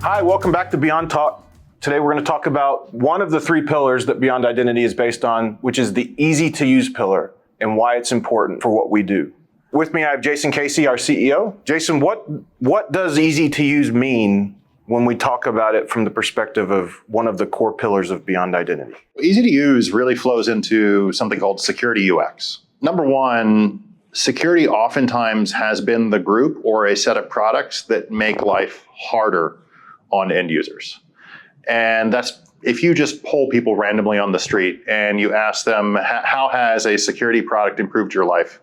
Hi, welcome back to Beyond Talk. Today we're going to talk about one of the three pillars that Beyond Identity is based on, which is the easy to use pillar and why it's important for what we do. With me, I have Jason Casey, our CEO. Jason, what does easy to use mean when we talk about it from the perspective of one of the core pillars of Beyond Identity? Easy to use really flows into something called security UX. Number one, security oftentimes has been the group or a set of products that make life harder on end users. And that's if you just poll people randomly on the street and you ask them, how has a security product improved your life?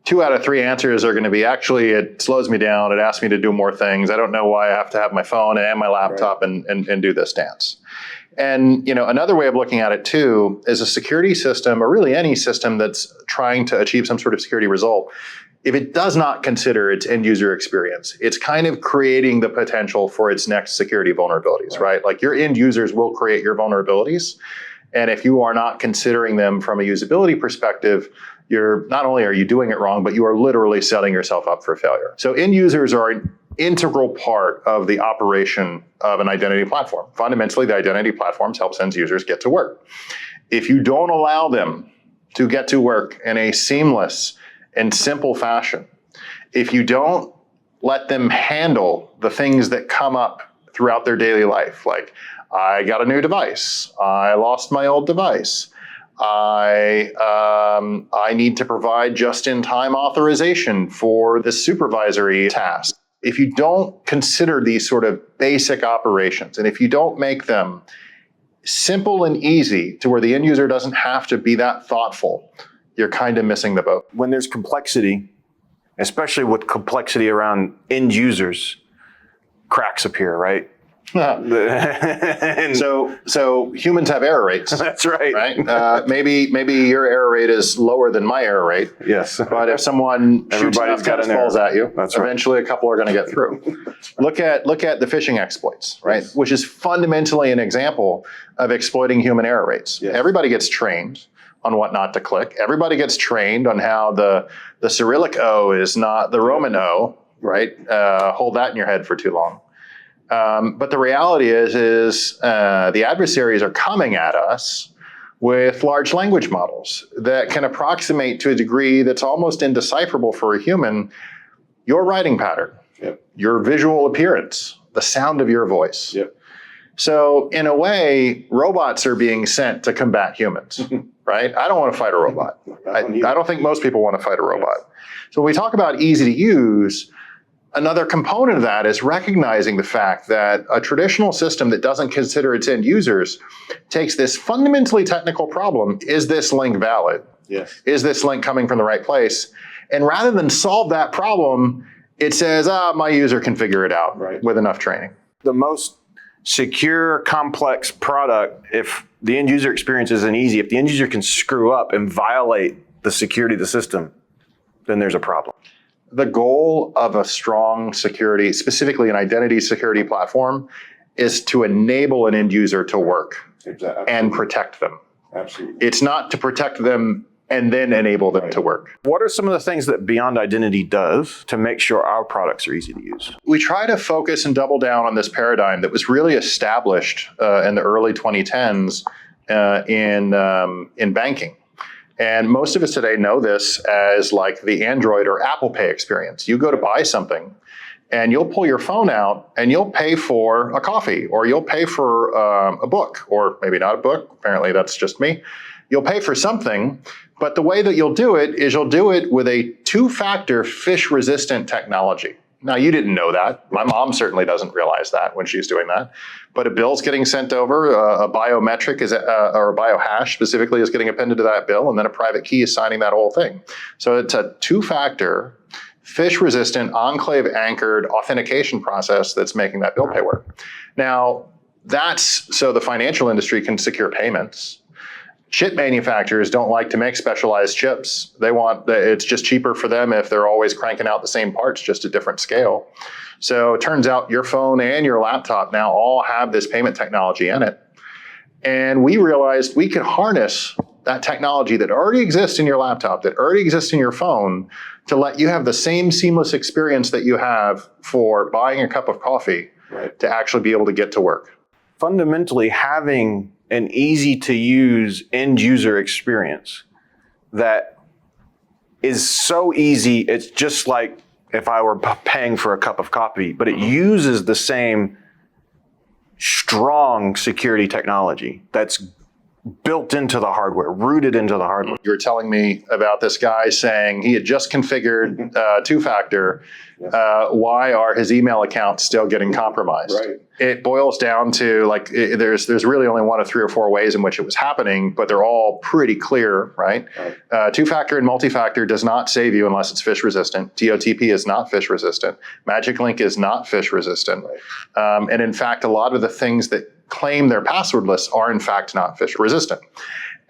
2 out of 3 answers are going to be, actually, it slows me down. It asks me to do more things. I don't know why I have to have my phone and my laptop and do this dance. And another way of looking at it too is a security system, or really any system that's trying to achieve some sort of security result. If it does not consider its end user experience, it's kind of creating the potential for its next security vulnerabilities, right? Like your end users will create your vulnerabilities. And if you are not considering them from a usability perspective, not only are you doing it wrong, but you are literally setting yourself up for failure. So end users are an integral part of the operation of an identity platform. Fundamentally, the identity platforms help end users get to work. If you don't allow them to get to work in a seamless and simple fashion, if you don't let them handle the things that come up throughout their daily life, like I got a new device, I lost my old device, I need to provide just-in-time authorization for the supervisory task. If you don't consider these sort of basic operations, and if you don't make them simple and easy to where the end user doesn't have to be that thoughtful, you're kind of missing the boat. When there's complexity, especially with complexity around end users, cracks appear, right? So humans have error rates. That's right. Right? Maybe your error rate is lower than my error rate. Yes. But if someone shoots enough tennis balls at you, eventually a couple are going to get through. Look at the phishing exploits, right? Yes. Which is fundamentally an example of exploiting human error rates. Yes. Everybody gets trained on what not to click. Everybody gets trained on how the Cyrillic O is not the Roman O, right? Hold that in your head for too long. But the reality is the adversaries are coming at us with large language models that can approximate to a degree that's almost indecipherable for a human your writing pattern, yep, your visual appearance, the sound of your voice. Yep. So in a way, robots are being sent to combat humans, right? I don't want to fight a robot. I don't think most people want to fight a robot. So when we talk about easy to use, another component of that is recognizing the fact that a traditional system that doesn't consider its end users takes this fundamentally technical problem. Is this link valid? Yes. Is this link coming from the right place? And rather than solve that problem, it says, my user can figure it out with enough training. The most secure, complex product, if the end user experience isn't easy, if the end user can screw up and violate the security of the system, then there's a problem. The goal of a strong security, specifically an identity security platform, is to enable an end user to work and protect them. Absolutely. It's not to protect them and then enable them to work. What are some of the things that Beyond Identity does to make sure our products are easy to use? We try to focus and double down on this paradigm that was really established in the early 2010s in banking. And most of us today know this as like the Android or Apple Pay experience. You go to buy something and you'll pull your phone out and you'll pay for a coffee, or you'll pay for a book, or maybe not a book. Apparently that's just me. You'll pay for something, but the way that you'll do it is you'll do it with a 2-factor Phish-resistant technology. Now, you didn't know that. My mom certainly doesn't realize that when she's doing that. But a bill's getting sent over, a biometric or a biohash specifically is getting appended to that bill, and then a private key is signing that whole thing. So it's a 2-factor, Phish-resistant, enclave-anchored authentication process that's making that bill pay work. Now, that's so the financial industry can secure payments. Chip manufacturers don't like to make specialized chips. It's just cheaper for them if they're always cranking out the same parts, just a different scale. So it turns out your phone and your laptop now all have this payment technology in it. And we realized we could harness that technology that already exists in your laptop, that already exists in your phone, to let you have the same seamless experience that you have for buying a cup of coffee to actually be able to get to work. Fundamentally, having an easy to use end user experience that is so easy, it's just like if I were paying for a cup of coffee, but it uses the same strong security technology that's built into the hardware, rooted into the hardware. You were telling me about this guy saying he had just configured two-factor. Why are his email accounts still getting compromised? Right. It boils down to like there's really only one of 3 or 4 ways in which it was happening, but they're all pretty clear, right? Two-factor and multi-factor does not save you unless it's phish resistant. TOTP is not phish resistant. Magic Link is not phish resistant. And in fact, a lot of the things that claim they're passwordless are in fact not phish resistant.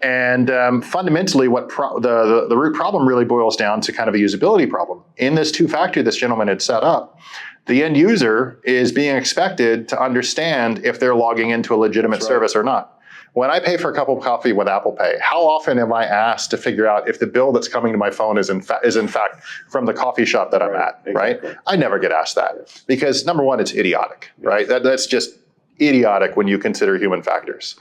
And fundamentally, what the root problem really boils down to kind of a usability problem. In this two-factor this gentleman had set up, the end user is being expected to understand if they're logging into a legitimate service or not. When I pay for a cup of coffee with Apple Pay, how often am I asked to figure out if the bill that's coming to my phone is in fact from the coffee shop that I'm at, right? I never get asked that because number one, it's idiotic, right? That's just idiotic when you consider human factors.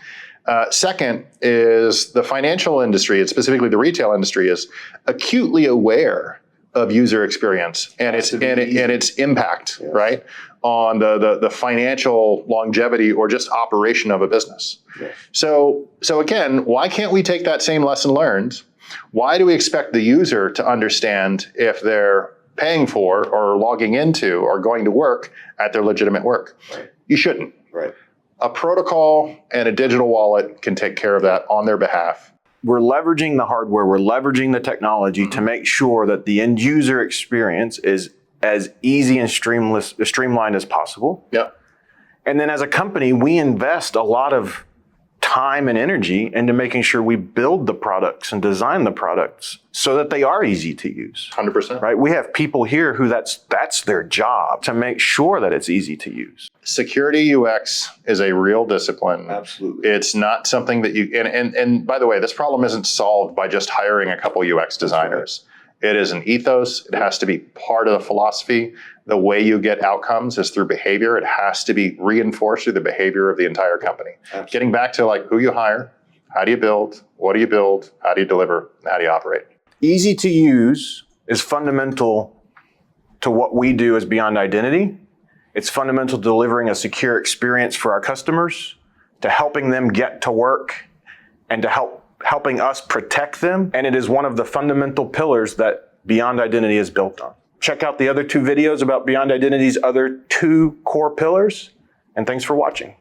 Second is the financial industry, and specifically the retail industry, is acutely aware of user experience and its impact, right, on the financial longevity or just operation of a business. So again, why can't we take that same lesson learned? Why do we expect the user to understand if they're paying for or logging into or going to work at their legitimate work? You shouldn't. A protocol and a digital wallet can take care of that on their behalf. We're leveraging the hardware, we're leveraging the technology to make sure that the end user experience is as easy and streamlined as possible. And then as a company, we invest a lot of time and energy into making sure we build the products and design the products so that they are easy to use. 100%. Right? We have people here who that's their job, to make sure that it's easy to use. Security UX is a real discipline. Absolutely. It's not something that you, and by the way, this problem isn't solved by just hiring a couple UX designers. It is an ethos. It has to be part of the philosophy. The way you get outcomes is through behavior. It has to be reinforced through the behavior of the entire company. Absolutely. Getting back to like who you hire, how do you build, what do you build, how do you deliver, and how do you operate? Easy to use is fundamental to what we do as Beyond Identity. It's fundamental to delivering a secure experience for our customers, to helping them get to work, and to helping us protect them. And it is one of the fundamental pillars that Beyond Identity is built on. Check out the other 2 videos about Beyond Identity's other 2 core pillars, and thanks for watching.